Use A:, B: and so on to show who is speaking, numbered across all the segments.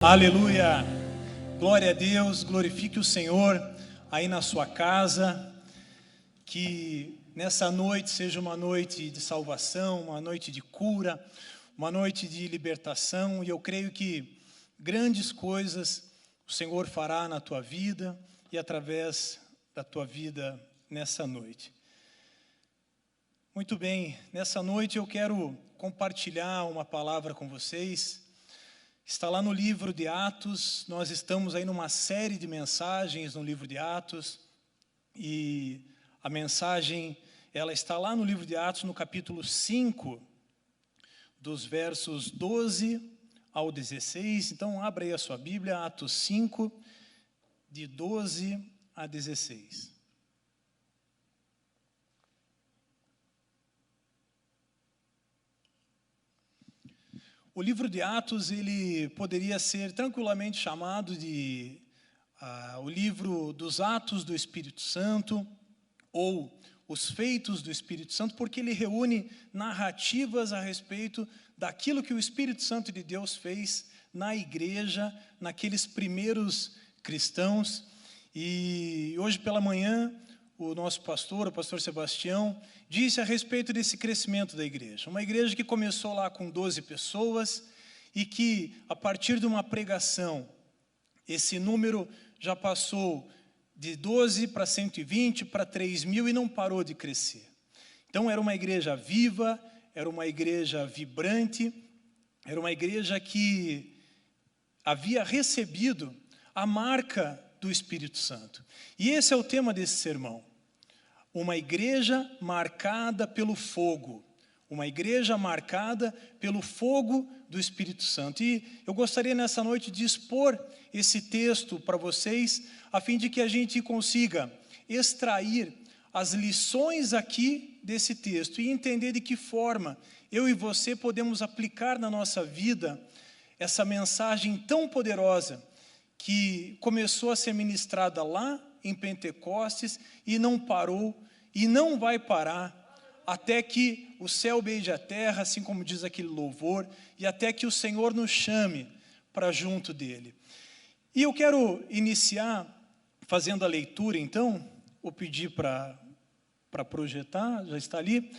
A: Aleluia, glória a Deus, glorifique o Senhor aí na sua casa, que nessa noite seja uma noite de salvação, uma noite de cura, uma noite de libertação, e eu creio que grandes coisas o Senhor fará na tua vida e através da tua vida nessa noite. Muito bem, nessa noite eu quero compartilhar uma palavra com vocês. Está lá no livro de Atos, nós estamos aí numa série de mensagens no livro de Atos, e a mensagem, ela está lá no livro de Atos, no capítulo 5, dos versos 12 ao 16, então abra aí a sua Bíblia, Atos 5, de 12 a 16. O livro de Atos, ele poderia ser tranquilamente chamado de o livro dos Atos do Espírito Santo, ou os feitos do Espírito Santo, porque ele reúne narrativas a respeito daquilo que o Espírito Santo de Deus fez na igreja, naqueles primeiros cristãos. E hoje pela manhã, o nosso pastor, o pastor Sebastião, disse a respeito desse crescimento da igreja. Uma igreja que começou lá com 12 pessoas e que, a partir de uma pregação, esse número já passou de 12 para 120, para 3.000 e não parou de crescer. Então era uma igreja viva, era uma igreja vibrante, era uma igreja que havia recebido a marca do Espírito Santo. E esse é o tema desse sermão. Uma igreja marcada pelo fogo. Uma igreja marcada pelo fogo do Espírito Santo. E eu gostaria nessa noite de expor esse texto para vocês, a fim de que a gente consiga extrair as lições aqui desse texto e entender de que forma eu e você podemos aplicar na nossa vida essa mensagem tão poderosa que começou a ser ministrada lá em Pentecostes e não parou e não vai parar até que o céu beije a terra, assim como diz aquele louvor, e até que o Senhor nos chame para junto dele. E eu quero iniciar fazendo a leitura, então, vou pedir para projetar, já está ali.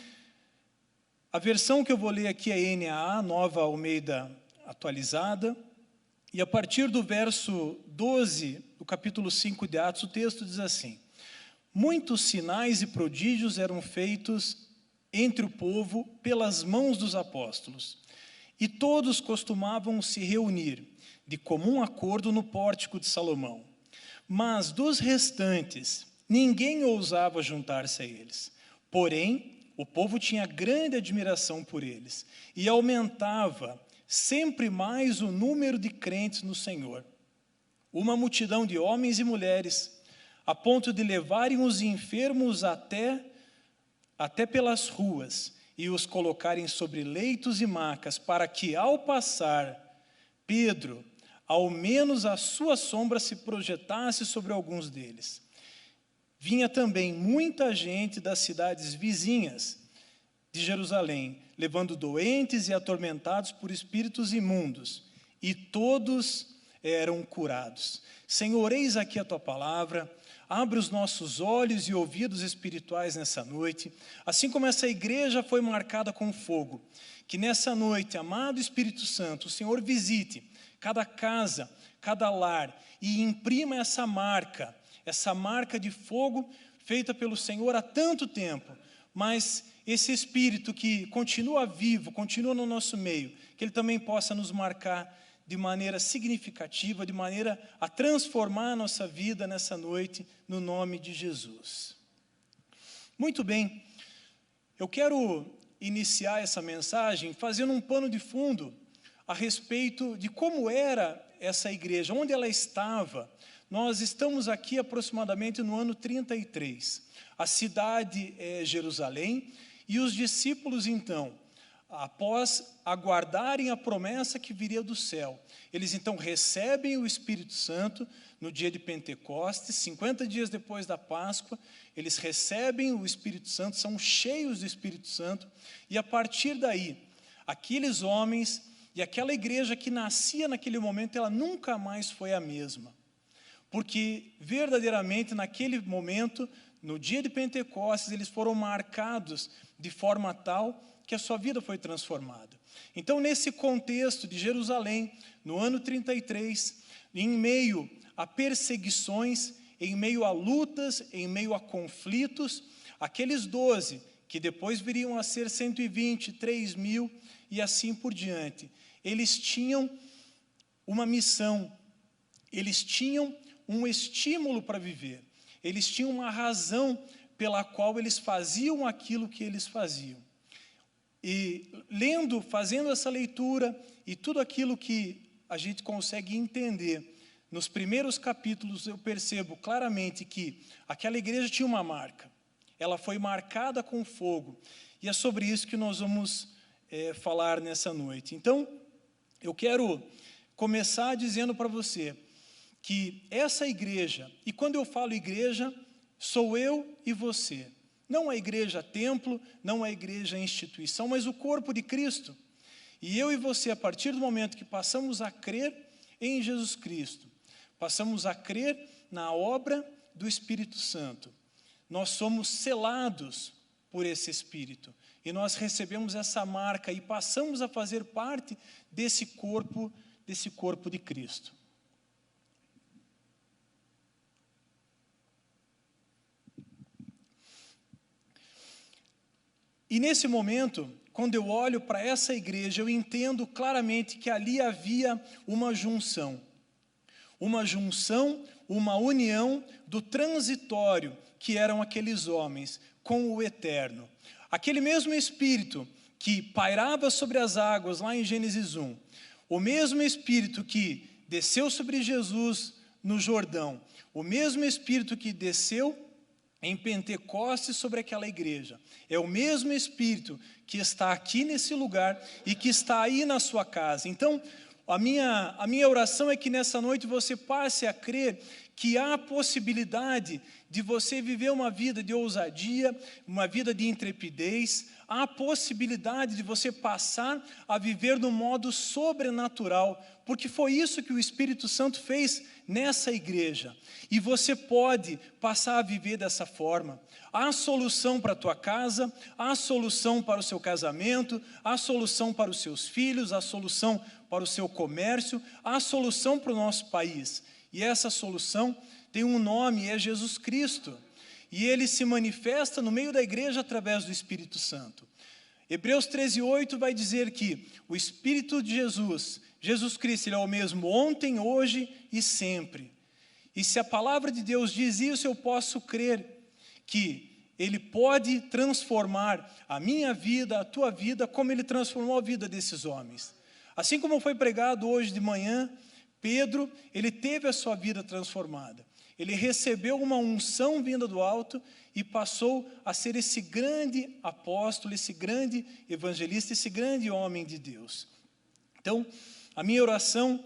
A: A versão que eu vou ler aqui é NAA, Nova Almeida Atualizada, e a partir do verso 12, do capítulo 5 de Atos, o texto diz assim: muitos sinais e prodígios eram feitos entre o povo pelas mãos dos apóstolos, e todos costumavam se reunir de comum acordo no pórtico de Salomão. Mas dos restantes, ninguém ousava juntar-se a eles. Porém, o povo tinha grande admiração por eles, e aumentava sempre mais o número de crentes no Senhor. Uma multidão de homens e mulheres, a ponto de levarem os enfermos até pelas ruas e os colocarem sobre leitos e macas, para que, ao passar Pedro, ao menos a sua sombra se projetasse sobre alguns deles. Vinha também muita gente das cidades vizinhas de Jerusalém, levando doentes e atormentados por espíritos imundos, e todos eram curados. Senhor, eis aqui a tua palavra, abre os nossos olhos e ouvidos espirituais nessa noite, assim como essa igreja foi marcada com fogo, que nessa noite, amado Espírito Santo, o Senhor visite cada casa, cada lar, e imprima essa marca de fogo feita pelo Senhor há tanto tempo, mas esse Espírito que continua vivo, continua no nosso meio, que Ele também possa nos marcar de maneira significativa, de maneira a transformar a nossa vida nessa noite, no nome de Jesus. Muito bem, eu quero iniciar essa mensagem fazendo um pano de fundo a respeito de como era essa igreja, onde ela estava. Nós estamos aqui aproximadamente no ano 33. A cidade é Jerusalém, e os discípulos, então, após aguardarem a promessa que viria do céu, eles então recebem o Espírito Santo no dia de Pentecostes, 50 dias depois da Páscoa, eles recebem o Espírito Santo, são cheios do Espírito Santo, e a partir daí, aqueles homens E aquela igreja que nascia naquele momento, ela nunca mais foi a mesma. Porque verdadeiramente naquele momento, no dia de Pentecostes, eles foram marcados de forma tal que a sua vida foi transformada. Então, nesse contexto de Jerusalém, no ano 33, em meio a perseguições, em meio a lutas, em meio a conflitos, aqueles 12, que depois viriam a ser 120, 3.000 e assim por diante, eles tinham uma missão, eles tinham um estímulo para viver, eles tinham uma razão pela qual eles faziam aquilo que eles faziam. E fazendo essa leitura e tudo aquilo que a gente consegue entender, nos primeiros capítulos eu percebo claramente que aquela igreja tinha uma marca, ela foi marcada com fogo, e é sobre isso que nós vamos falar nessa noite. Então, eu quero começar dizendo para você que essa igreja, e quando eu falo igreja, sou eu e você, não a igreja templo, não a igreja instituição, mas o corpo de Cristo. E eu e você, a partir do momento que passamos a crer em Jesus Cristo, passamos a crer na obra do Espírito Santo, nós somos selados por esse Espírito, e nós recebemos essa marca e passamos a fazer parte desse corpo de Cristo. E nesse momento, quando eu olho para essa igreja, eu entendo claramente que ali havia uma junção, uma união do transitório, que eram aqueles homens, com o eterno. Aquele mesmo Espírito que pairava sobre as águas, lá em Gênesis 1, o mesmo Espírito que desceu sobre Jesus no Jordão, o mesmo Espírito que desceu em Pentecostes sobre aquela igreja, é o mesmo Espírito que está aqui nesse lugar e que está aí na sua casa. Então, a minha oração é que nessa noite você passe a crer que há a possibilidade de você viver uma vida de ousadia, uma vida de intrepidez, há a possibilidade de você passar a viver no modo sobrenatural, porque foi isso que o Espírito Santo fez nessa igreja, e você pode passar a viver dessa forma. Há solução para a tua casa, há solução para o seu casamento, há solução para os seus filhos, há solução para o seu comércio, há solução para o nosso país. E essa solução tem um nome, é Jesus Cristo. E ele se manifesta no meio da igreja através do Espírito Santo. Hebreus 13:8 vai dizer que o Espírito de Jesus Cristo, ele é o mesmo ontem, hoje e sempre. E se a palavra de Deus diz isso, eu posso crer que ele pode transformar a minha vida, a tua vida, como ele transformou a vida desses homens. Assim como foi pregado hoje de manhã, Pedro, ele teve a sua vida transformada. Ele recebeu uma unção vinda do alto e passou a ser esse grande apóstolo, esse grande evangelista, esse grande homem de Deus. Então, a minha oração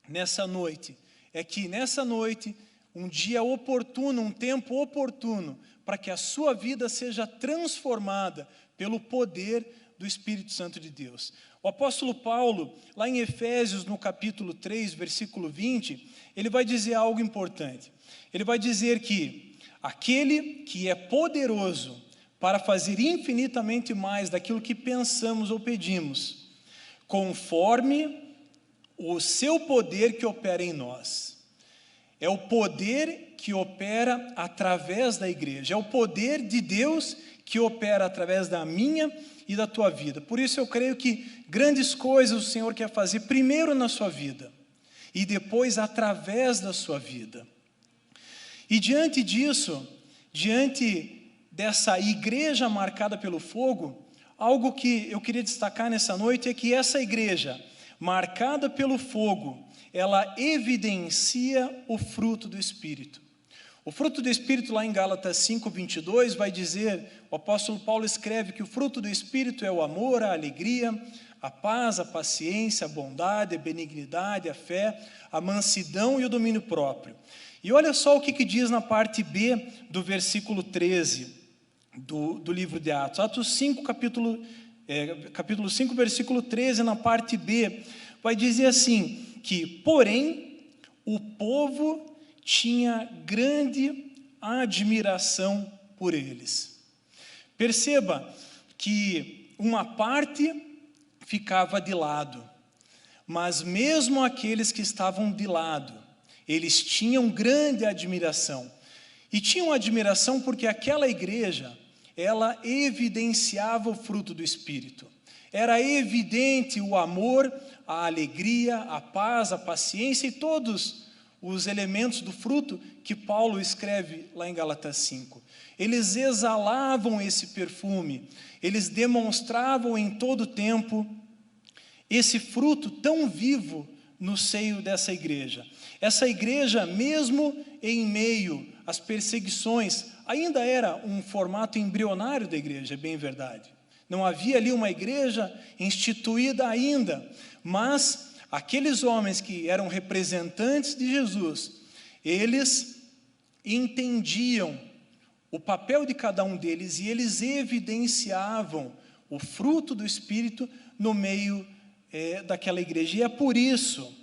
A: nessa noite é que nessa noite, um dia oportuno, um tempo oportuno, para que a sua vida seja transformada pelo poder do Espírito Santo de Deus. O apóstolo Paulo, lá em Efésios, no capítulo 3, versículo 20, ele vai dizer algo importante. Ele vai dizer que aquele que é poderoso para fazer infinitamente mais daquilo que pensamos ou pedimos, conforme o seu poder que opera em nós. É o poder que opera através da igreja, é o poder de Deus que opera através da minha e da tua vida. Por isso eu creio que grandes coisas o Senhor quer fazer primeiro na sua vida e depois através da sua vida. E diante disso, diante dessa igreja marcada pelo fogo, algo que eu queria destacar nessa noite é que essa igreja marcada pelo fogo, ela evidencia o fruto do Espírito. O fruto do Espírito, lá em Gálatas 5:22, vai dizer, o apóstolo Paulo escreve que o fruto do Espírito é o amor, a alegria, a paz, a paciência, a bondade, a benignidade, a fé, a mansidão e o domínio próprio. E olha só o que diz na parte B do versículo 13 do livro de Atos. Atos 5, capítulo 5, versículo 13, na parte B, vai dizer assim, que, porém, o povo tinha grande admiração por eles. Perceba que uma parte ficava de lado, mas mesmo aqueles que estavam de lado, eles tinham grande admiração. E tinham admiração porque aquela igreja, ela evidenciava o fruto do Espírito. Era evidente o amor, a alegria, a paz, a paciência e todos os elementos do fruto que Paulo escreve lá em Gálatas 5. Eles exalavam esse perfume, eles demonstravam em todo tempo esse fruto tão vivo no seio dessa igreja. Essa igreja, mesmo em meio às perseguições, ainda era um formato embrionário da igreja, é bem verdade. Não havia ali uma igreja instituída ainda, mas aqueles homens que eram representantes de Jesus, eles entendiam o papel de cada um deles e eles evidenciavam o fruto do Espírito no meio daquela igreja. E é por isso,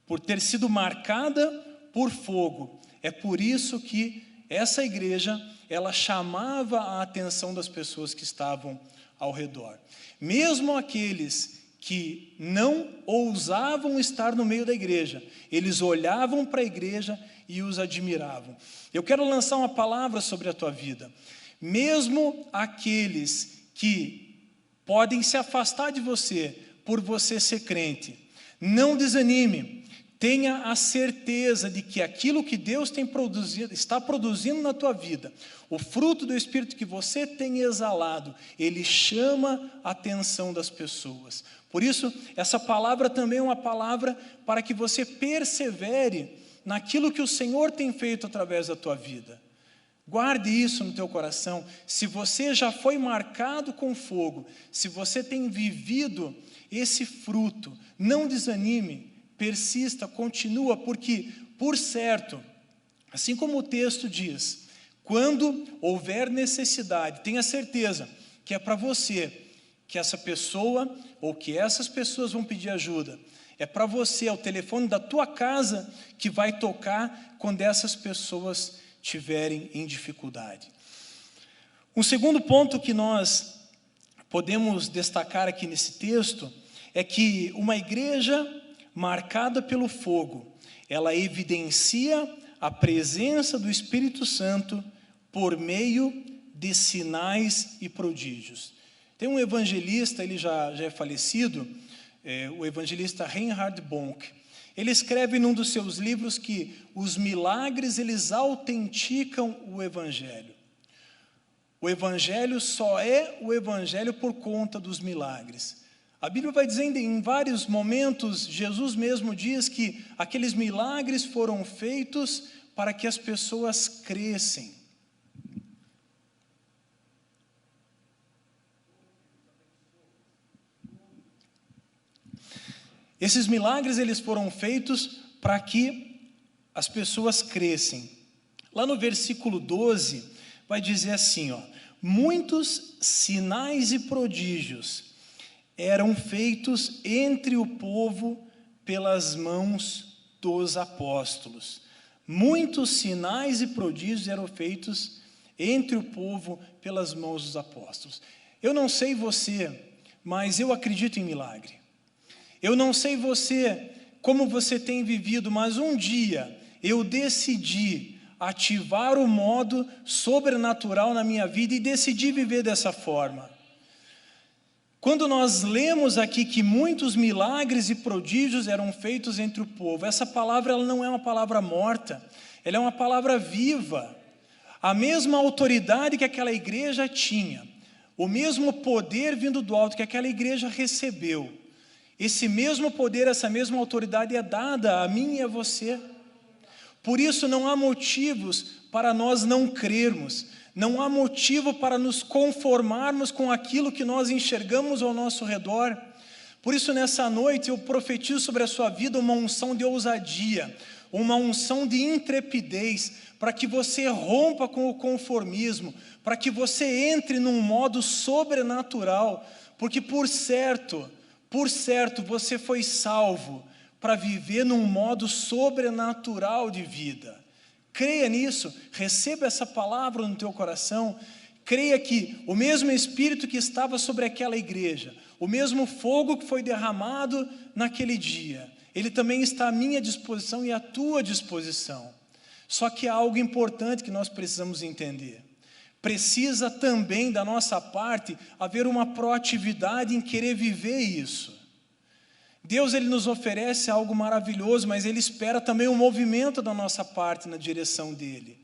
A: por ter sido marcada por fogo, é por isso que essa igreja, ela chamava a atenção das pessoas que estavam ao redor. Mesmo aqueles que não ousavam estar no meio da igreja, eles olhavam para a igreja e os admiravam. Eu quero lançar uma palavra sobre a tua vida. Mesmo aqueles que podem se afastar de você por você ser crente, não desanime. Tenha a certeza de que aquilo que Deus está produzindo na tua vida, o fruto do Espírito que você tem exalado, ele chama a atenção das pessoas. Por isso, essa palavra também é uma palavra para que você persevere naquilo que o Senhor tem feito através da tua vida. Guarde isso no teu coração. Se você já foi marcado com fogo, se você tem vivido esse fruto, não desanime. Persista, continua, porque, por certo, assim como o texto diz, quando houver necessidade, tenha certeza que é para você que essa pessoa ou que essas pessoas vão pedir ajuda. É para você, é o telefone da tua casa que vai tocar quando essas pessoas estiverem em dificuldade. Um segundo ponto que nós podemos destacar aqui nesse texto é que uma igreja marcada pelo fogo, ela evidencia a presença do Espírito Santo por meio de sinais e prodígios. Tem um evangelista, ele já é falecido, o evangelista Reinhard Bonk. Ele escreve num dos seus livros que os milagres, eles autenticam o evangelho. O evangelho só é o evangelho por conta dos milagres. A Bíblia vai dizendo em vários momentos, Jesus mesmo diz que aqueles milagres foram feitos para que as pessoas crescem. Esses milagres, eles foram feitos para que as pessoas crescem. Lá no versículo 12, vai dizer assim, muitos sinais e prodígios eram feitos entre o povo pelas mãos dos apóstolos. Muitos sinais e prodígios eram feitos entre o povo pelas mãos dos apóstolos. Eu não sei você, mas eu acredito em milagre. Eu não sei você, como você tem vivido, mas um dia eu decidi ativar o modo sobrenatural na minha vida e decidi viver dessa forma. Quando nós lemos aqui que muitos milagres e prodígios eram feitos entre o povo, essa palavra ela não é uma palavra morta, ela é uma palavra viva. A mesma autoridade que aquela igreja tinha, o mesmo poder vindo do alto que aquela igreja recebeu, esse mesmo poder, essa mesma autoridade é dada a mim e a você. Por isso não há motivos para nós não crermos, não há motivo para nos conformarmos com aquilo que nós enxergamos ao nosso redor. Por isso nessa noite eu profetizo sobre a sua vida uma unção de ousadia, uma unção de intrepidez, para que você rompa com o conformismo, para que você entre num modo sobrenatural, porque por certo, você foi salvo para viver num modo sobrenatural de vida. Creia nisso, receba essa palavra no teu coração, creia que o mesmo Espírito que estava sobre aquela igreja, o mesmo fogo que foi derramado naquele dia, ele também está à minha disposição e à tua disposição. Só que há algo importante que nós precisamos entender. Precisa também da nossa parte haver uma proatividade em querer viver isso. Deus, ele nos oferece algo maravilhoso, mas ele espera também um movimento da nossa parte na direção dele.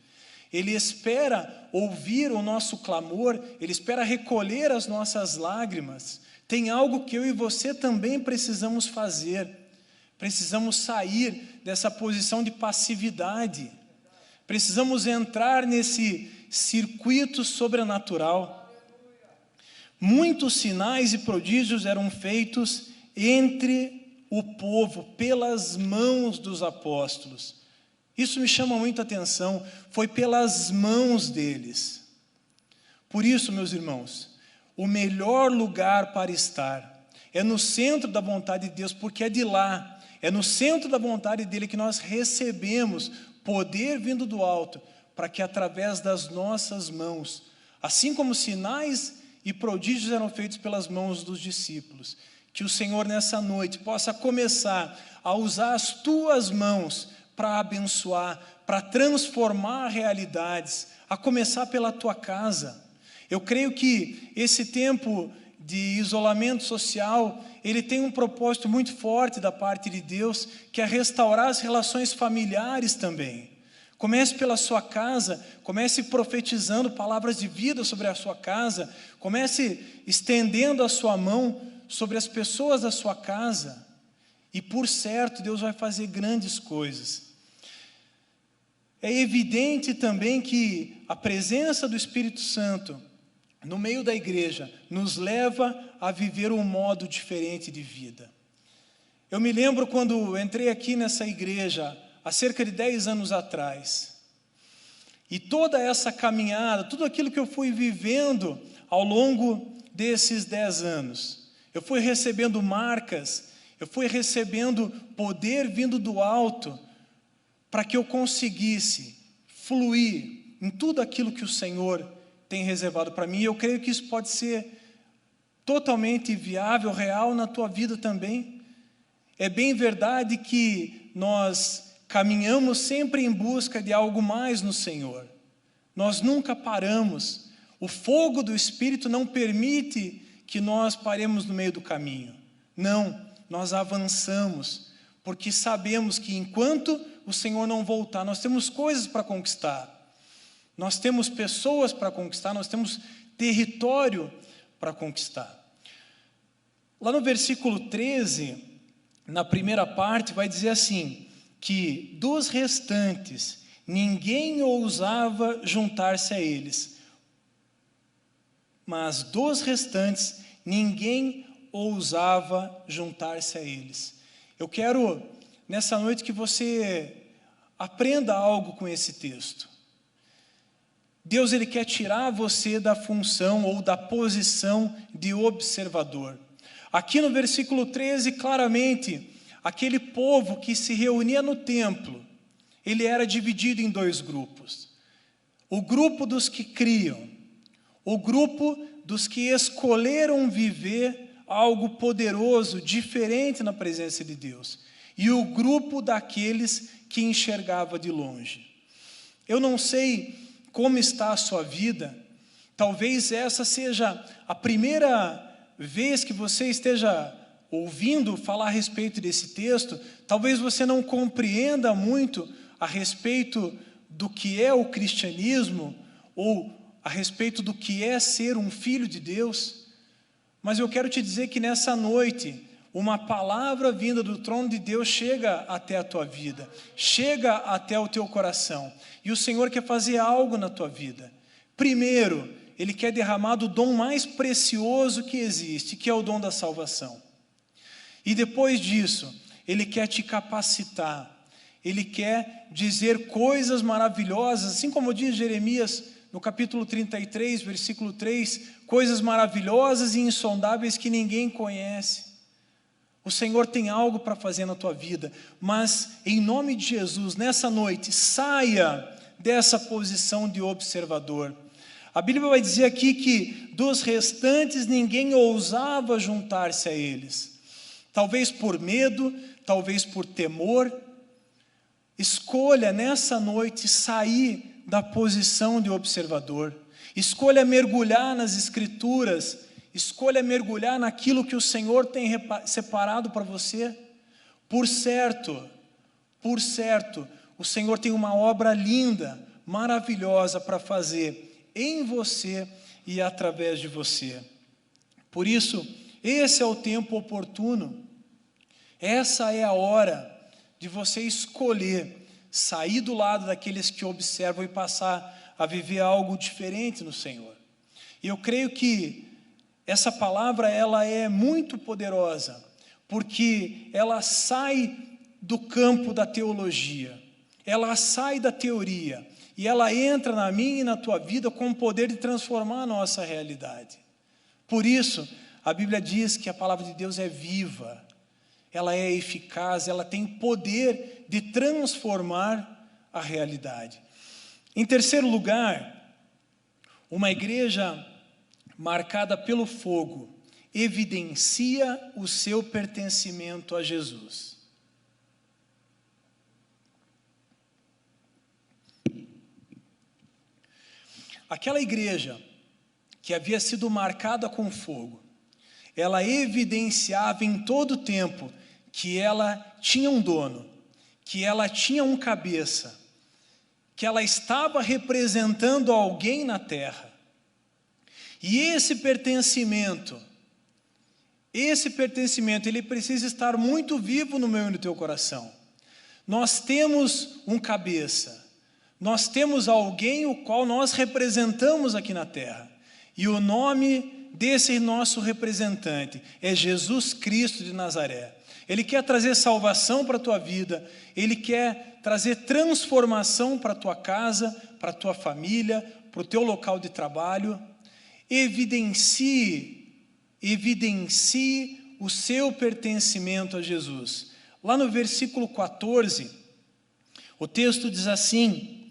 A: Ele espera ouvir o nosso clamor, ele espera recolher as nossas lágrimas. Tem algo que eu e você também precisamos fazer. Precisamos sair dessa posição de passividade. Precisamos entrar nesse circuito sobrenatural. Muitos sinais e prodígios eram feitos entre o povo, pelas mãos dos apóstolos. Isso me chama muita atenção, foi pelas mãos deles. Por isso, meus irmãos, o melhor lugar para estar é no centro da vontade de Deus, porque é de lá, é no centro da vontade dele que nós recebemos poder vindo do alto, para que através das nossas mãos, assim como sinais e prodígios eram feitos pelas mãos dos discípulos, que o Senhor nessa noite possa começar a usar as tuas mãos para abençoar, para transformar realidades, a começar pela tua casa. Eu creio que esse tempo de isolamento social, ele tem um propósito muito forte da parte de Deus, que é restaurar as relações familiares também. Comece pela sua casa, comece profetizando palavras de vida sobre a sua casa, comece estendendo a sua mão sobre as pessoas da sua casa, e por certo Deus vai fazer grandes coisas. É evidente também que a presença do Espírito Santo no meio da igreja nos leva a viver um modo diferente de vida. Eu me lembro quando entrei aqui nessa igreja, há cerca de 10 anos atrás, e toda essa caminhada, tudo aquilo que eu fui vivendo ao longo desses 10 anos, eu fui recebendo marcas, eu fui recebendo poder vindo do alto, para que eu conseguisse fluir em tudo aquilo que o Senhor tem reservado para mim. Eu creio que isso pode ser totalmente viável, real na tua vida também. É bem verdade que nós caminhamos sempre em busca de algo mais no Senhor. Nós nunca paramos. O fogo do Espírito não permite que nós paremos no meio do caminho. Não, nós avançamos, porque sabemos que enquanto o Senhor não voltar, nós temos coisas para conquistar. Nós temos pessoas para conquistar, nós temos território para conquistar. Lá no versículo 13, na primeira parte, vai dizer assim, que dos restantes, ninguém ousava juntar-se a eles. Mas dos restantes, ninguém ousava juntar-se a eles. Eu quero, nessa noite, que você aprenda algo com esse texto. Deus, ele quer tirar você da função ou da posição de observador. Aqui no versículo 13, claramente, aquele povo que se reunia no templo, ele era dividido em 2 grupos. O grupo dos que criam, o grupo dos que escolheram viver algo poderoso, diferente na presença de Deus, e o grupo daqueles que enxergava de longe. Eu não sei como está a sua vida, talvez essa seja a primeira vez que você esteja ouvindo falar a respeito desse texto, talvez você não compreenda muito a respeito do que é o cristianismo, ou a respeito do que é ser um filho de Deus, mas eu quero te dizer que nessa noite, uma palavra vinda do trono de Deus chega até a tua vida, chega até o teu coração, e o Senhor quer fazer algo na tua vida. Primeiro, Ele quer derramar o dom mais precioso que existe, que é o dom da salvação. E depois disso, Ele quer te capacitar, Ele quer dizer coisas maravilhosas, assim como diz Jeremias no capítulo 33, versículo 3, coisas maravilhosas e insondáveis que ninguém conhece. O Senhor tem algo para fazer na tua vida, mas em nome de Jesus, nessa noite, saia dessa posição de observador. A Bíblia vai dizer aqui que dos restantes ninguém ousava juntar-se a eles. Talvez por medo, talvez por temor. Escolha nessa noite sair da posição de observador. Escolha mergulhar nas Escrituras. Escolha mergulhar naquilo que o Senhor tem separado para você. Por certo, o Senhor tem uma obra linda, maravilhosa para fazer em você e através de você. Por isso, esse é o tempo oportuno. Essa é a hora de você escolher sair do lado daqueles que observam e passar a viver algo diferente no Senhor. E eu creio que essa palavra ela é muito poderosa, porque ela sai do campo da teologia, ela sai da teoria, e ela entra na minha e na tua vida com o poder de transformar a nossa realidade. Por isso, a Bíblia diz que a palavra de Deus é viva, ela é eficaz, ela tem poder de transformar a realidade. Em terceiro lugar, uma igreja marcada pelo fogo evidencia o seu pertencimento a Jesus. Aquela igreja que havia sido marcada com fogo, ela evidenciava em todo tempo que ela tinha um dono, que ela tinha um cabeça, que ela estava representando alguém na terra. E esse pertencimento, ele precisa estar muito vivo no meu e no teu coração. Nós temos um cabeça, nós temos alguém o qual nós representamos aqui na terra. E o nome desse nosso representante é Jesus Cristo de Nazaré. Ele quer trazer salvação para a tua vida, Ele quer trazer transformação para a tua casa, para a tua família, para o teu local de trabalho. Evidencie o seu pertencimento a Jesus. Lá no versículo 14, o texto diz assim: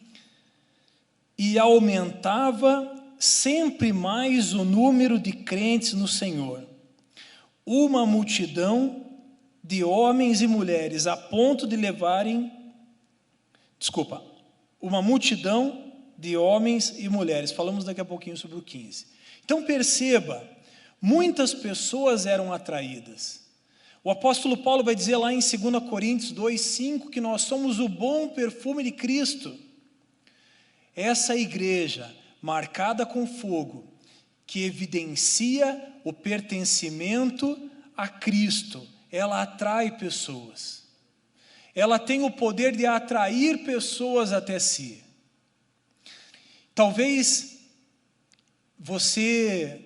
A: e aumentava sempre mais o número de crentes no Senhor, uma multidão de homens e mulheres, a ponto de uma multidão de homens e mulheres. Falamos daqui a pouquinho sobre o 15. Então perceba, muitas pessoas eram atraídas. O apóstolo Paulo vai dizer lá em 2 Coríntios 2:5 que nós somos o bom perfume de Cristo. Essa igreja marcada com fogo, que evidencia o pertencimento a Cristo, ela atrai pessoas. Ela tem o poder de atrair pessoas até si. Talvez você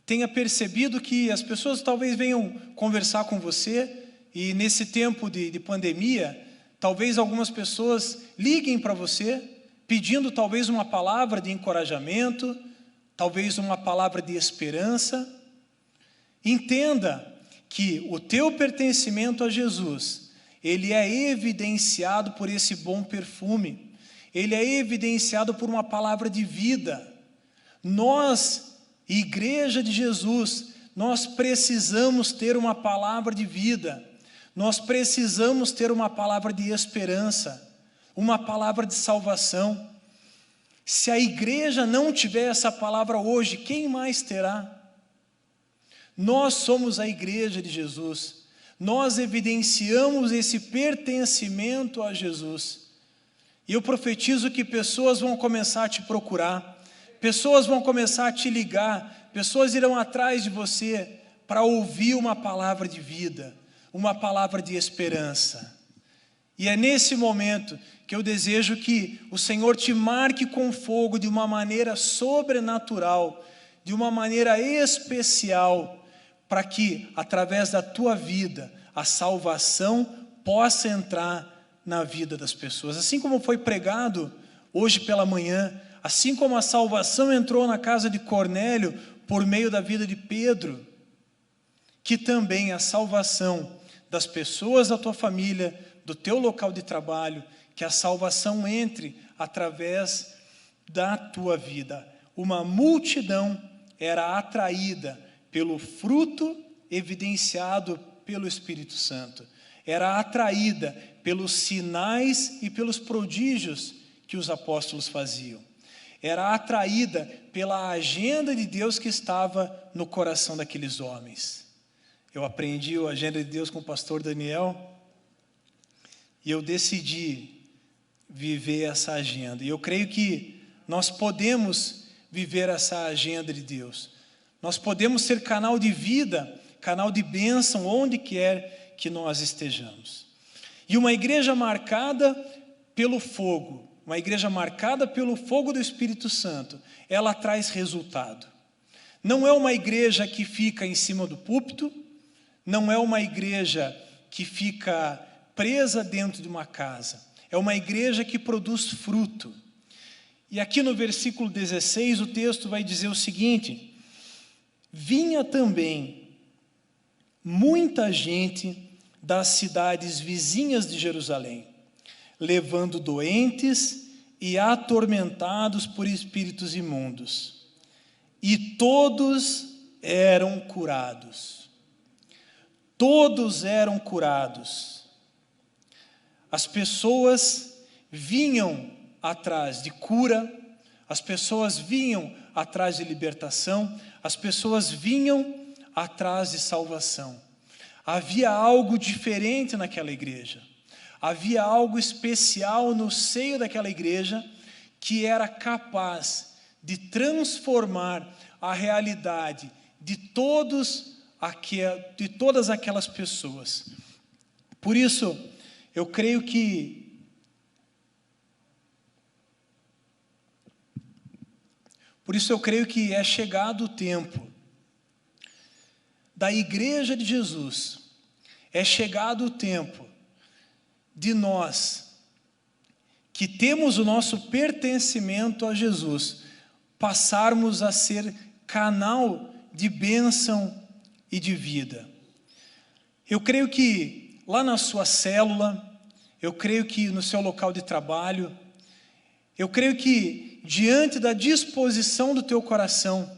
A: tenha percebido que as pessoas talvez venham conversar com você, e nesse tempo de pandemia, talvez algumas pessoas liguem para você, pedindo talvez uma palavra de encorajamento, talvez uma palavra de esperança. Entenda que o teu pertencimento a Jesus, ele é evidenciado por esse bom perfume, ele é evidenciado por uma palavra de vida. Nós, Igreja de Jesus, nós precisamos ter uma palavra de vida, nós precisamos ter uma palavra de esperança, uma palavra de salvação. Se a igreja não tiver essa palavra hoje, quem mais terá? Nós somos a igreja de Jesus, nós evidenciamos esse pertencimento a Jesus, e eu profetizo que pessoas vão começar a te procurar, pessoas vão começar a te ligar, pessoas irão atrás de você para ouvir uma palavra de vida, uma palavra de esperança. E é nesse momento que eu desejo que o Senhor te marque com fogo de uma maneira sobrenatural, de uma maneira especial, para que, através da tua vida, a salvação possa entrar na vida das pessoas. Assim como foi pregado hoje pela manhã, Assim como a salvação entrou na casa de Cornélio por meio da vida de Pedro, que também a salvação das pessoas da tua família, do teu local de trabalho, que a salvação entre através da tua vida. Uma multidão era atraída pelo fruto evidenciado pelo Espírito Santo. Era atraída pelos sinais e pelos prodígios que os apóstolos faziam. Era atraída pela agenda de Deus que estava no coração daqueles homens. Eu aprendi a agenda de Deus com o pastor Daniel e eu decidi viver essa agenda. E eu creio que nós podemos viver essa agenda de Deus. Nós podemos ser canal de vida, canal de bênção, onde quer que nós estejamos. E uma igreja marcada pelo fogo, uma igreja marcada pelo fogo do Espírito Santo, ela traz resultado. Não é uma igreja que fica em cima do púlpito, não é uma igreja que fica presa dentro de uma casa. É uma igreja que produz fruto. E aqui no versículo 16 o texto vai dizer o seguinte: vinha também muita gente das cidades vizinhas de Jerusalém, levando doentes e atormentados por espíritos imundos, e todos eram curados. Todos eram curados. As pessoas vinham atrás de cura, as pessoas vinham atrás de libertação, as pessoas vinham atrás de salvação. Havia algo diferente naquela igreja. Havia algo especial no seio daquela igreja que era capaz de transformar a realidade de todas aquelas pessoas. Por isso, eu creio que é chegado o tempo da igreja de Jesus, é chegado o tempo de nós, que temos o nosso pertencimento a Jesus, passarmos a ser canal de bênção e de vida. Eu creio que lá na sua célula, eu creio que no seu local de trabalho, eu creio que diante da disposição do teu coração,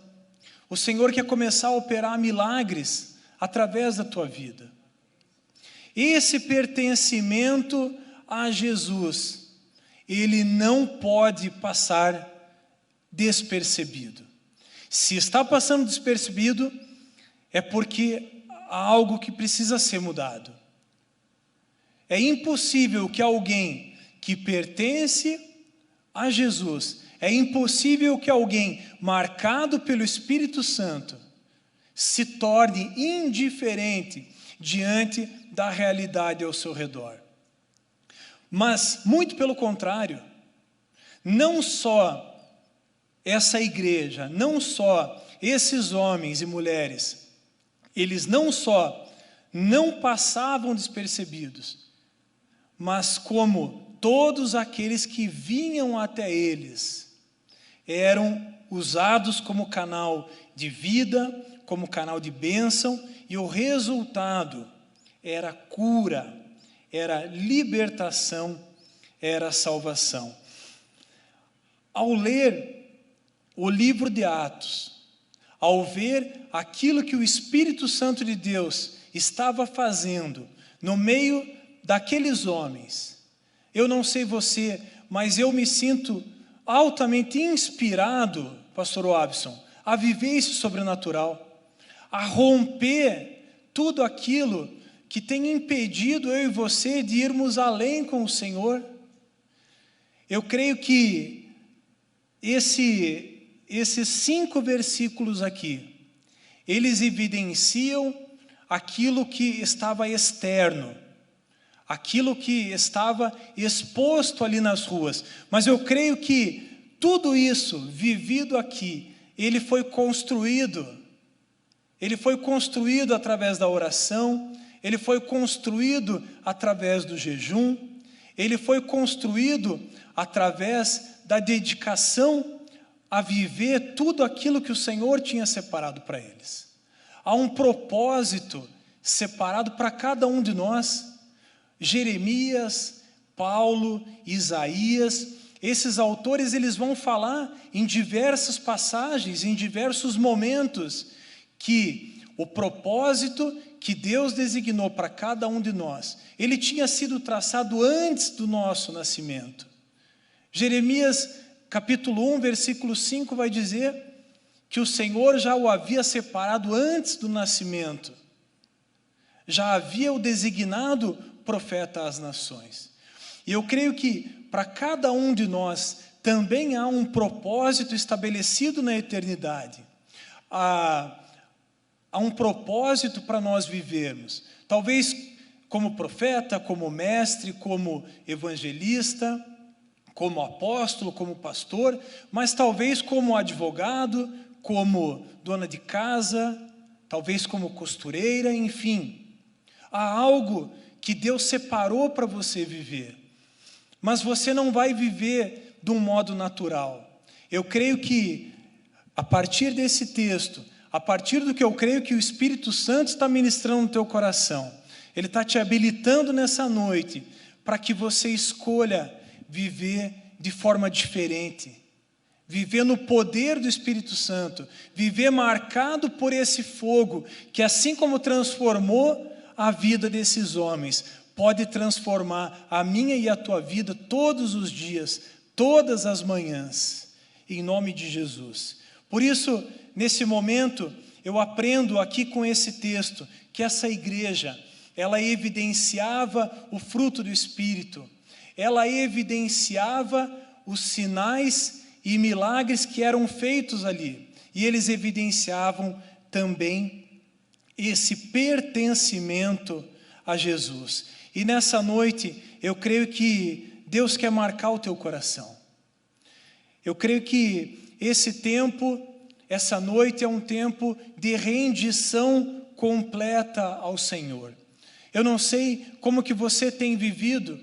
A: o Senhor quer começar a operar milagres através da tua vida. Esse pertencimento a Jesus, ele não pode passar despercebido. Se está passando despercebido, é porque há algo que precisa ser mudado. É impossível que alguém que pertence a Jesus, é impossível que alguém marcado pelo Espírito Santo se torne indiferente diante da realidade ao seu redor. Mas, muito pelo contrário, não só essa igreja, não só esses homens e mulheres, eles não só não passavam despercebidos, mas como todos aqueles que vinham até eles eram usados como canal de vida, como canal de bênção, e o resultado era cura, era libertação, era salvação. Ao ler o livro de Atos, ao ver aquilo que o Espírito Santo de Deus estava fazendo no meio daqueles homens, eu não sei você, mas eu me sinto altamente inspirado, pastor Wabson, a viver esse sobrenatural, a romper tudo aquilo que tem impedido eu e você de irmos além com o Senhor. Eu creio que esses 5 versículos aqui, eles evidenciam aquilo que estava externo, aquilo que estava exposto ali nas ruas. Mas eu creio que tudo isso vivido aqui, ele foi construído através da oração, ele foi construído através do jejum, ele foi construído através da dedicação a viver tudo aquilo que o Senhor tinha separado para eles. Há um propósito separado para cada um de nós. Jeremias, Paulo, Isaías, esses autores eles vão falar em diversas passagens, em diversos momentos, que o propósito que Deus designou para cada um de nós, ele tinha sido traçado antes do nosso nascimento. Jeremias capítulo 1, versículo 5 vai dizer que o Senhor já o havia separado antes do nascimento. Já havia o designado profeta às nações. E eu creio que para cada um de nós também há um propósito estabelecido na eternidade. Há um propósito para nós vivermos. Talvez como profeta, como mestre, como evangelista, como apóstolo, como pastor, mas talvez como advogado, como dona de casa, talvez como costureira, enfim. Há algo que Deus separou para você viver, mas você não vai viver de um modo natural. Eu creio que, a partir desse texto, a partir do que eu creio que o Espírito Santo está ministrando no teu coração, Ele está te habilitando nessa noite para que você escolha viver de forma diferente, viver no poder do Espírito Santo, viver marcado por esse fogo, que assim como transformou a vida desses homens, pode transformar a minha e a tua vida todos os dias, todas as manhãs, em nome de Jesus. Por isso, nesse momento, eu aprendo aqui com esse texto, que essa igreja, ela evidenciava o fruto do Espírito, ela evidenciava os sinais e milagres que eram feitos ali, e eles evidenciavam também esse pertencimento a Jesus. E nessa noite, eu creio que Deus quer marcar o teu coração. Eu creio que esse tempo, essa noite é um tempo de rendição completa ao Senhor. Eu não sei como que você tem vivido,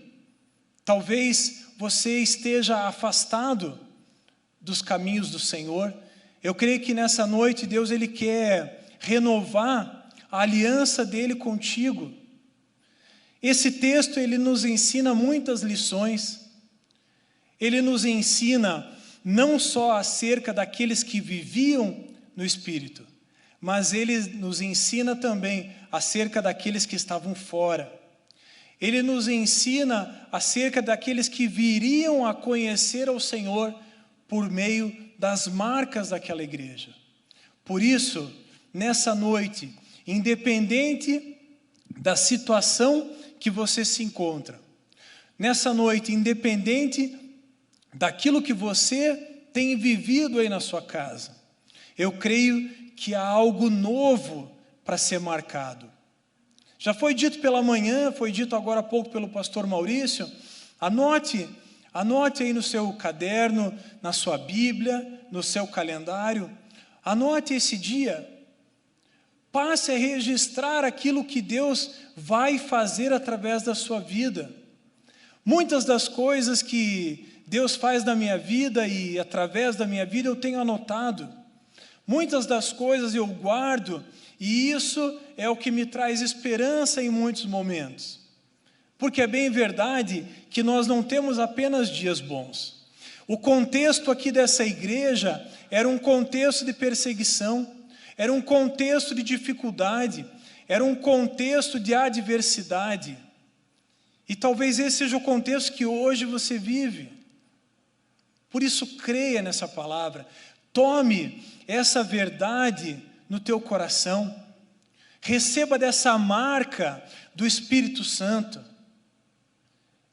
A: talvez você esteja afastado dos caminhos do Senhor. Eu creio que nessa noite Deus ele quer renovar a aliança dele contigo. Esse texto ele nos ensina muitas lições. Ele nos ensina não só acerca daqueles que viviam no Espírito, mas ele nos ensina também acerca daqueles que estavam fora. Ele nos ensina acerca daqueles que viriam a conhecer ao Senhor por meio das marcas daquela igreja. Por isso, nessa noite, independente da situação que você se encontra, nessa noite, independente daquilo que você tem vivido aí na sua casa, eu creio que há algo novo para ser marcado. Já foi dito pela manhã, foi dito agora há pouco pelo pastor Maurício, anote aí no seu caderno, na sua Bíblia, no seu calendário, anote esse dia, passe a registrar aquilo que Deus vai fazer através da sua vida. Muitas das coisas que Deus faz na minha vida e através da minha vida eu tenho anotado. Muitas das coisas eu guardo e isso é o que me traz esperança em muitos momentos. Porque é bem verdade que nós não temos apenas dias bons. O contexto aqui dessa igreja era um contexto de perseguição, era um contexto de dificuldade, era um contexto de adversidade. E talvez esse seja o contexto que hoje você vive. Por isso, creia nessa palavra. Tome essa verdade no teu coração. Receba dessa marca do Espírito Santo.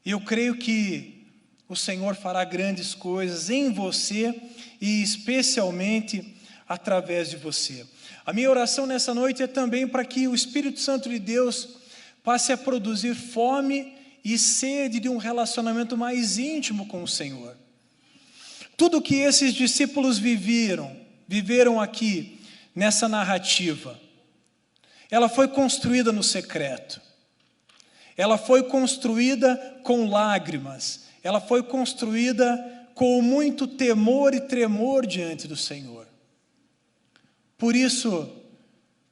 A: E eu creio que o Senhor fará grandes coisas em você e especialmente através de você. A minha oração nessa noite é também para que o Espírito Santo de Deus passe a produzir fome e sede de um relacionamento mais íntimo com o Senhor. Tudo que esses discípulos viveram aqui nessa narrativa, ela foi construída no secreto. Ela foi construída com lágrimas. Ela foi construída com muito temor e tremor diante do Senhor. Por isso,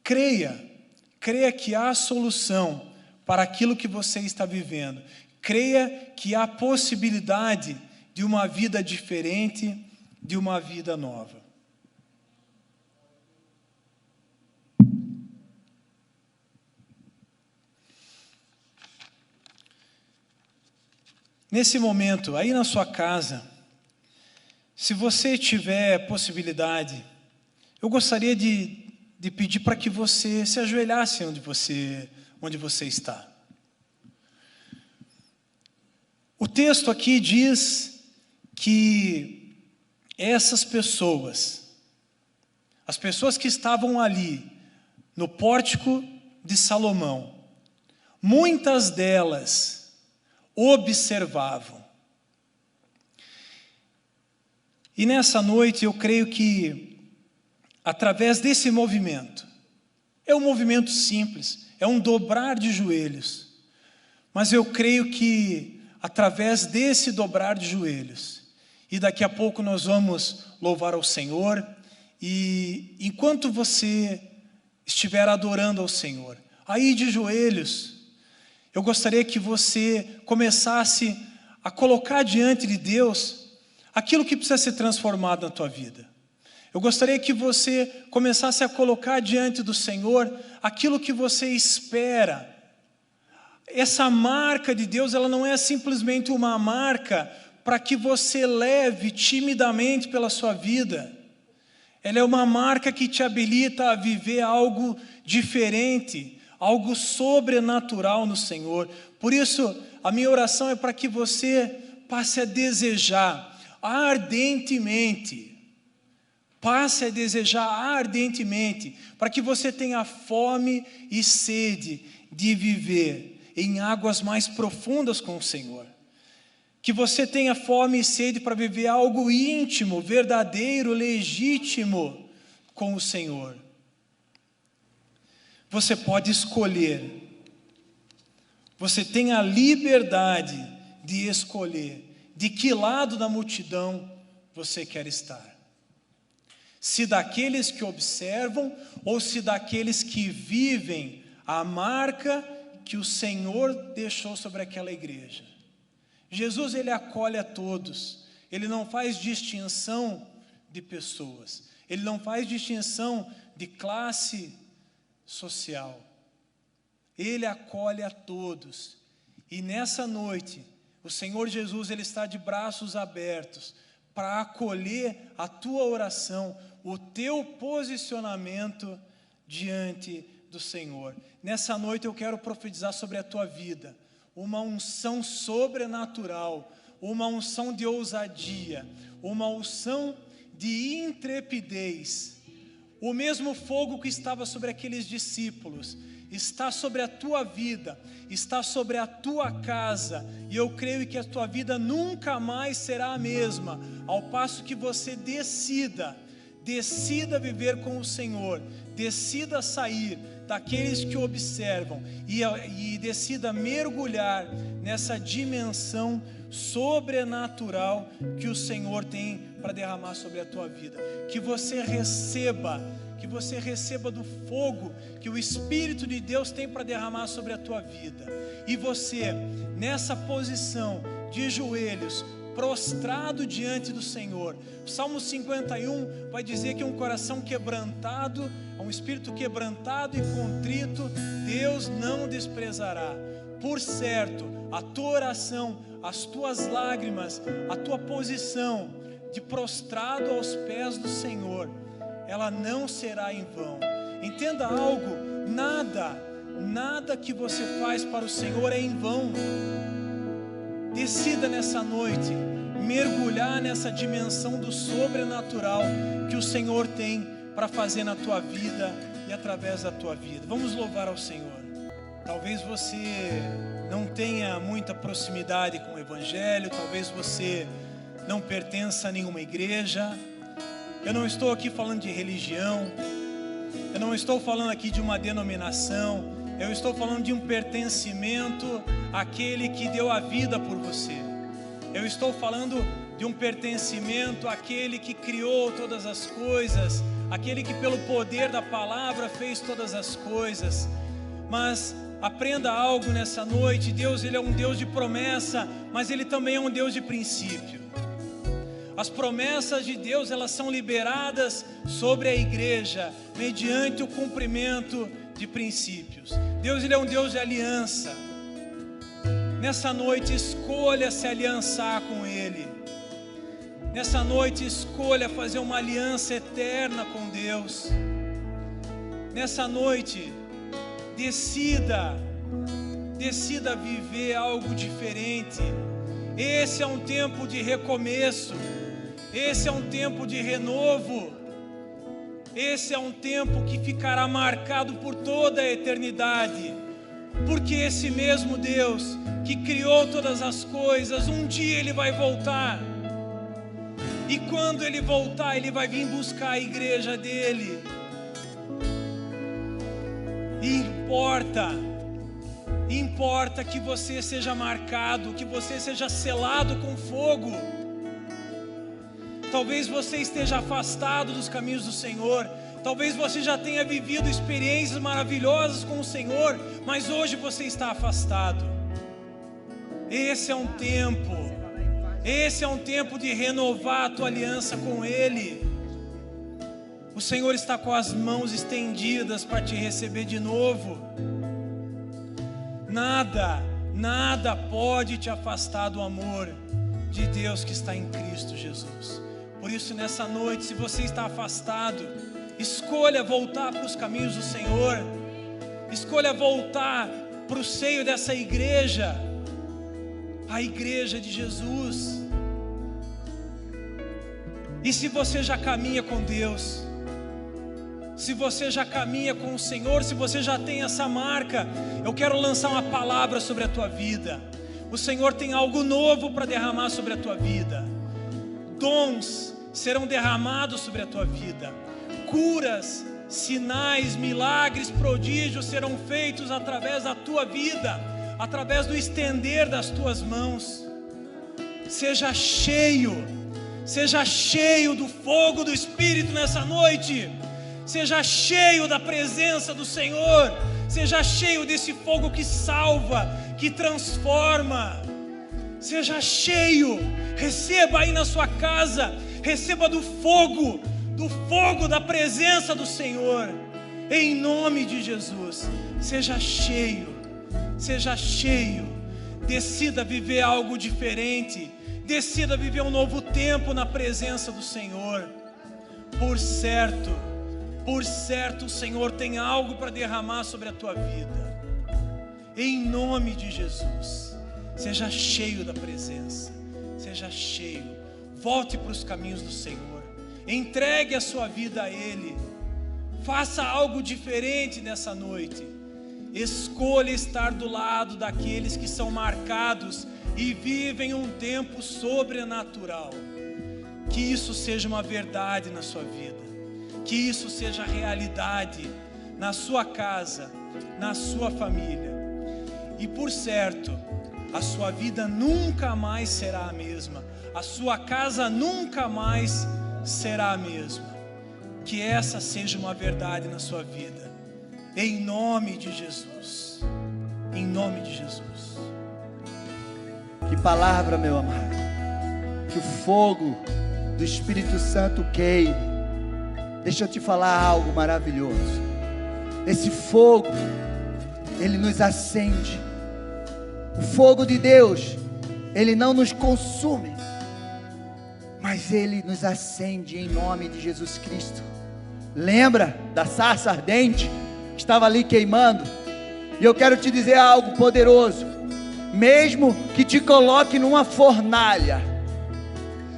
A: creia que há solução para aquilo que você está vivendo. Creia que há possibilidade de uma vida diferente, de uma vida nova. Nesse momento, aí na sua casa, se você tiver possibilidade, eu gostaria de pedir para que você se ajoelhasse onde você está. O texto aqui diz que essas pessoas, as pessoas que estavam ali no pórtico de Salomão, muitas delas observavam. E nessa noite eu creio que, através desse movimento, é um movimento simples, é um dobrar de joelhos, mas eu creio que, através desse dobrar de joelhos, e daqui a pouco nós vamos louvar ao Senhor, e enquanto você estiver adorando ao Senhor, aí de joelhos, eu gostaria que você começasse a colocar diante de Deus aquilo que precisa ser transformado na tua vida. Eu gostaria que você começasse a colocar diante do Senhor aquilo que você espera. Essa marca de Deus, ela não é simplesmente uma marca para que você leve timidamente pela sua vida. Ela é uma marca que te habilita a viver algo diferente, algo sobrenatural no Senhor. Por isso, a minha oração é para que você passe a desejar ardentemente, para que você tenha fome e sede de viver em águas mais profundas com o Senhor. Que você tenha fome e sede para viver algo íntimo, verdadeiro, legítimo com o Senhor. Você pode escolher. Você tem a liberdade de escolher de que lado da multidão você quer estar. Se daqueles que observam ou se daqueles que vivem a marca que o Senhor deixou sobre aquela igreja. Jesus, ele acolhe a todos. Ele não faz distinção de pessoas. Ele não faz distinção de classe social. Ele acolhe a todos. E nessa noite, o Senhor Jesus, ele está de braços abertos para acolher a tua oração, o teu posicionamento diante do Senhor. Nessa noite eu quero profetizar sobre a tua vida uma unção sobrenatural, uma unção de ousadia, uma unção de intrepidez. O mesmo fogo que estava sobre aqueles discípulos está sobre a tua vida, está sobre a tua casa, e eu creio que a tua vida nunca mais será a mesma, ao passo que você decida viver com o Senhor, decida sair daqueles que observam e decida mergulhar nessa dimensão sobrenatural que o Senhor tem para derramar sobre a tua vida. Que você receba do fogo que o Espírito de Deus tem para derramar sobre a tua vida. E você, nessa posição de joelhos, prostrado diante do Senhor. O Salmo 51 vai dizer que um coração quebrantado, um espírito quebrantado e contrito, Deus não desprezará. Por certo, a tua oração, as tuas lágrimas, a tua posição de prostrado aos pés do Senhor, ela não será em vão. Entenda algo, nada que você faz para o Senhor é em vão. Decida nessa noite mergulhar nessa dimensão do sobrenatural que o Senhor tem para fazer na tua vida e através da tua vida. Vamos louvar ao Senhor. Talvez você não tenha muita proximidade com o Evangelho, talvez você não pertença a nenhuma igreja. Eu não estou aqui falando de religião, eu não estou falando aqui de uma denominação, eu estou falando de um pertencimento àquele que deu a vida por você. Eu estou falando de um pertencimento àquele que criou todas as coisas, aquele que pelo poder da palavra fez todas as coisas. Mas aprenda algo nessa noite: Deus, Ele é um Deus de promessa, mas Ele também é um Deus de princípio. As promessas de Deus, elas são liberadas sobre a igreja, mediante o cumprimento de princípios. Deus, Ele é um Deus de aliança. Nessa noite, escolha se aliançar com Ele. Nessa noite, escolha fazer uma aliança eterna com Deus. Nessa noite, decida viver algo diferente. Esse é um tempo de recomeço. Esse é um tempo de renovo. Esse é um tempo que ficará marcado por toda a eternidade. Porque esse mesmo Deus que criou todas as coisas, um dia Ele vai voltar. E quando Ele voltar, Ele vai vir buscar a igreja dEle. E importa que você seja marcado, que você seja selado com fogo. Talvez você esteja afastado dos caminhos do Senhor. Talvez você já tenha vivido experiências maravilhosas com o Senhor, mas hoje você está afastado. Esse é um tempo de renovar a tua aliança com Ele. O Senhor está com as mãos estendidas para te receber de novo. Nada pode te afastar do amor de Deus que está em Cristo Jesus. Por isso, nessa noite, se você está afastado, escolha voltar para os caminhos do Senhor. Escolha voltar para o seio dessa igreja, a igreja de Jesus. E se você já caminha com Deus, se você já caminha com o Senhor, se você já tem essa marca, eu quero lançar uma palavra sobre a tua vida. O Senhor tem algo novo para derramar sobre a tua vida. Dons serão derramados sobre a tua vida. Curas, sinais, milagres, prodígios serão feitos através da tua vida, através do estender das tuas mãos. Seja cheio do fogo do Espírito nessa noite. Seja cheio da presença do Senhor. Seja cheio desse fogo que salva, que transforma. Seja cheio. Receba aí na sua casa. Receba do fogo da presença do Senhor. Em nome de Jesus. Seja cheio. Decida viver algo diferente. Decida viver um novo tempo na presença do Senhor. Por certo, o Senhor tem algo para derramar sobre a tua vida. Em nome de Jesus. Seja cheio da presença. Seja cheio. Volte para os caminhos do Senhor. Entregue a sua vida a Ele. Faça algo diferente nessa noite. Escolha estar do lado daqueles que são marcados e vivem um tempo sobrenatural. Que isso seja uma verdade na sua vida. Que isso seja realidade na sua casa, na sua família. E por certo, a sua vida nunca mais será a mesma. A sua casa nunca mais será a mesma. Que essa seja uma verdade na sua vida. Em nome de Jesus. Em nome de Jesus.
B: Que palavra, meu amado. Que o fogo do Espírito Santo queime. Deixa eu te falar algo maravilhoso. Esse fogo, ele nos acende. O fogo de Deus, ele não nos consume, mas ele nos acende em nome de Jesus Cristo. Lembra da sarça ardente que estava ali queimando? E eu quero te dizer algo poderoso. Mesmo que te coloque numa fornalha,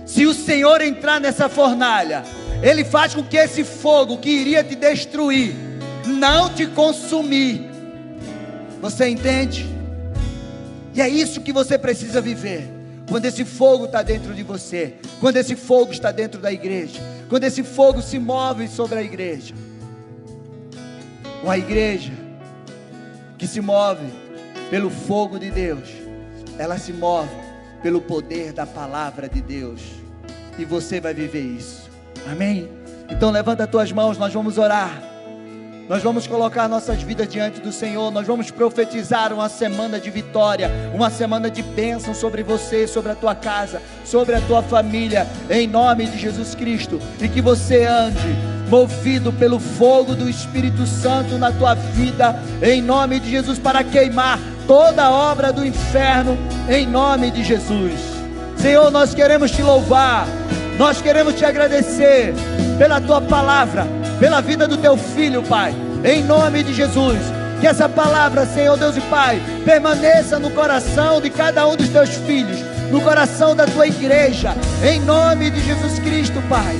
B: se o Senhor entrar nessa fornalha, Ele faz com que esse fogo que iria te destruir, não te consumir. Você entende? E é isso que você precisa viver. Quando esse fogo está dentro de você, quando esse fogo está dentro da igreja, quando esse fogo se move sobre a igreja. Uma igreja que se move pelo fogo de Deus, ela se move pelo poder da palavra de Deus. E você vai viver isso. Amém? Então levanta as tuas mãos, nós vamos orar. Nós vamos colocar nossas vidas diante do Senhor. Nós vamos profetizar uma semana de vitória, uma semana de bênção sobre você, sobre a tua casa, sobre a tua família, em nome de Jesus Cristo. E que você ande movido pelo fogo do Espírito Santo na tua vida, em nome de Jesus, para queimar toda a obra do inferno, em nome de Jesus. Senhor, nós queremos te louvar, nós queremos te agradecer pela tua palavra, pela vida do teu filho, Pai, em nome de Jesus. Que essa palavra, Senhor Deus e Pai, permaneça no coração de cada um dos teus filhos, no coração da tua igreja, em nome de Jesus Cristo, Pai.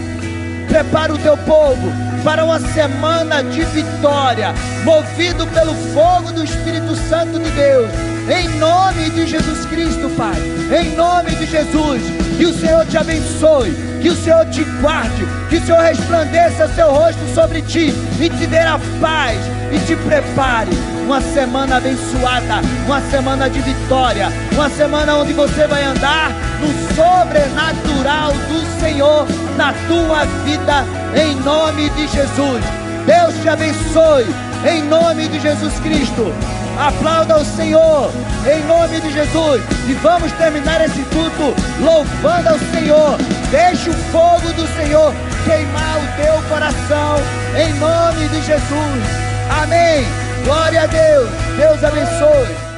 B: Prepara o teu povo para uma semana de vitória, movido pelo fogo do Espírito Santo de Deus, em nome de Jesus Cristo, Pai, em nome de Jesus. Que o Senhor te abençoe, que o Senhor te guarde, que o Senhor resplandeça seu rosto sobre ti e te dê a paz, e te prepare uma semana abençoada, uma semana de vitória, uma semana onde você vai andar no sobrenatural do Senhor na tua vida, em nome de Jesus. Deus te abençoe, em nome de Jesus Cristo. Aplauda o Senhor, em nome de Jesus. E vamos terminar esse culto louvando ao Senhor. Deixa o fogo do Senhor queimar o teu coração, em nome de Jesus. Amém. Glória a Deus. Deus abençoe.